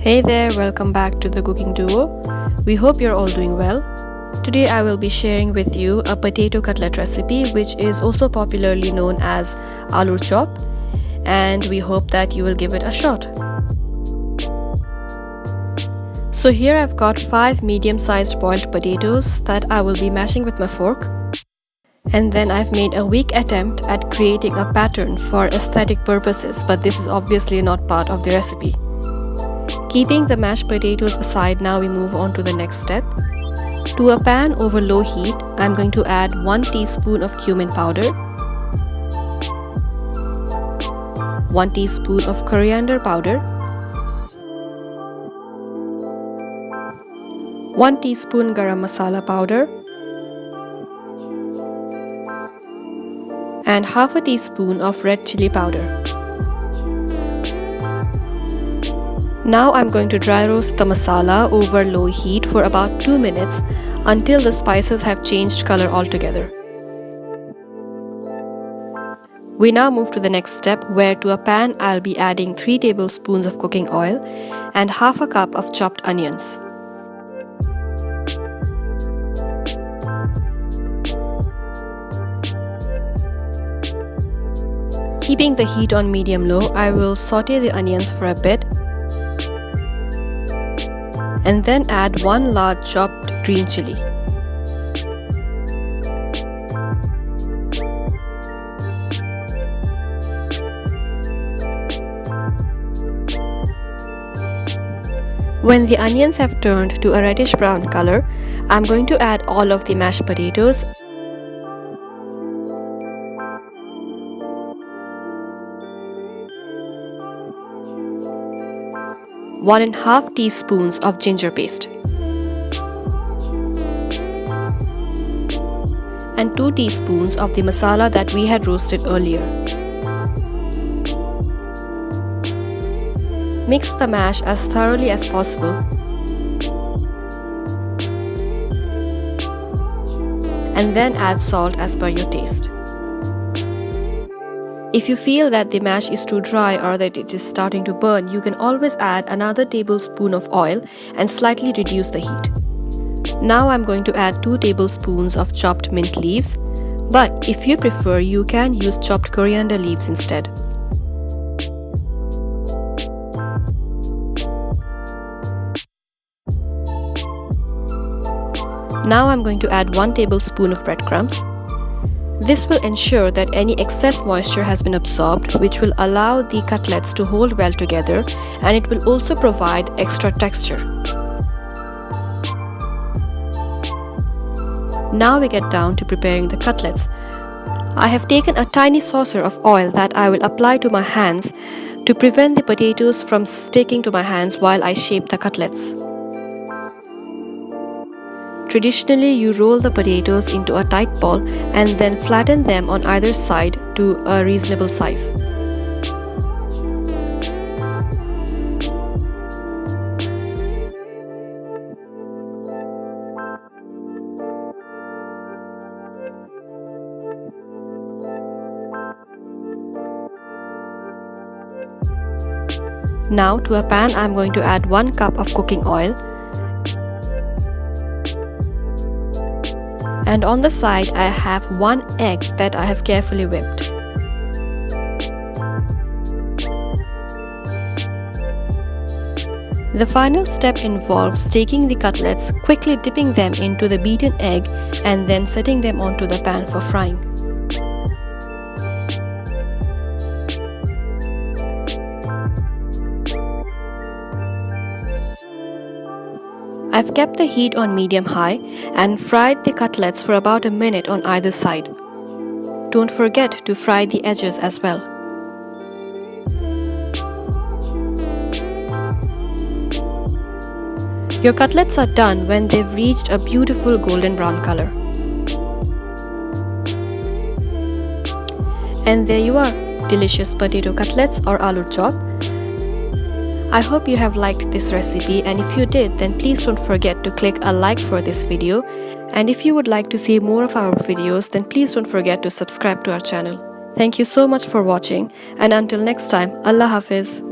Hey there, welcome back to the Cooking Duo. We hope you're all doing well. Today I will be sharing with you a potato cutlet recipe which is also popularly known as aloo chop, and we hope that you will give it a shot. So here I've got 5 medium-sized boiled potatoes that I will be mashing with my fork. And then I've made a weak attempt at creating a pattern for aesthetic purposes, but this is obviously not part of the recipe. Keeping the mashed potatoes aside, now we move on to the next step. To a pan over low heat, I'm going to add 1 teaspoon of cumin powder, 1 teaspoon of coriander powder, 1 teaspoon garam masala powder, and half a teaspoon of red chilli powder. Now I'm going to dry roast the masala over low heat for about 2 minutes until the spices have changed color altogether. We now move to the next step, where to a pan I'll be adding 3 tablespoons of cooking oil and half a cup of chopped onions. Keeping the heat on medium-low, I will saute the onions for a bit and then add 1 large chopped green chilli. When the onions have turned to a reddish brown color, I'm going to add all of the mashed potatoes . 1½ teaspoons of ginger paste and 2 teaspoons of the masala that we had roasted earlier. Mix the mash as thoroughly as possible and then add salt as per your taste. If you feel that the mash is too dry or that it is starting to burn, you can always add another tablespoon of oil and slightly reduce the heat. Now I'm going to add 2 tablespoons of chopped mint leaves, but if you prefer, you can use chopped coriander leaves instead. Now I'm going to add 1 tablespoon of breadcrumbs. This will ensure that any excess moisture has been absorbed, which will allow the cutlets to hold well together, and it will also provide extra texture. Now we get down to preparing the cutlets. I have taken a tiny saucer of oil that I will apply to my hands to prevent the potatoes from sticking to my hands while I shape the cutlets. Traditionally, you roll the potatoes into a tight ball and then flatten them on either side to a reasonable size. Now to a pan, I'm going to add 1 cup of cooking oil. And on the side, I have 1 egg that I have carefully whipped. The final step involves taking the cutlets, quickly dipping them into the beaten egg, and then setting them onto the pan for frying. I've kept the heat on medium-high and fried the cutlets for about a minute on either side. Don't forget to fry the edges as well. Your cutlets are done when they've reached a beautiful golden brown color. And there you are, delicious potato cutlets or aloo chop. I hope you have liked this recipe, and if you did, then please don't forget to click a like for this video, and if you would like to see more of our videos, then please don't forget to subscribe to our channel. Thank you so much for watching, and until next time, Allah Hafiz.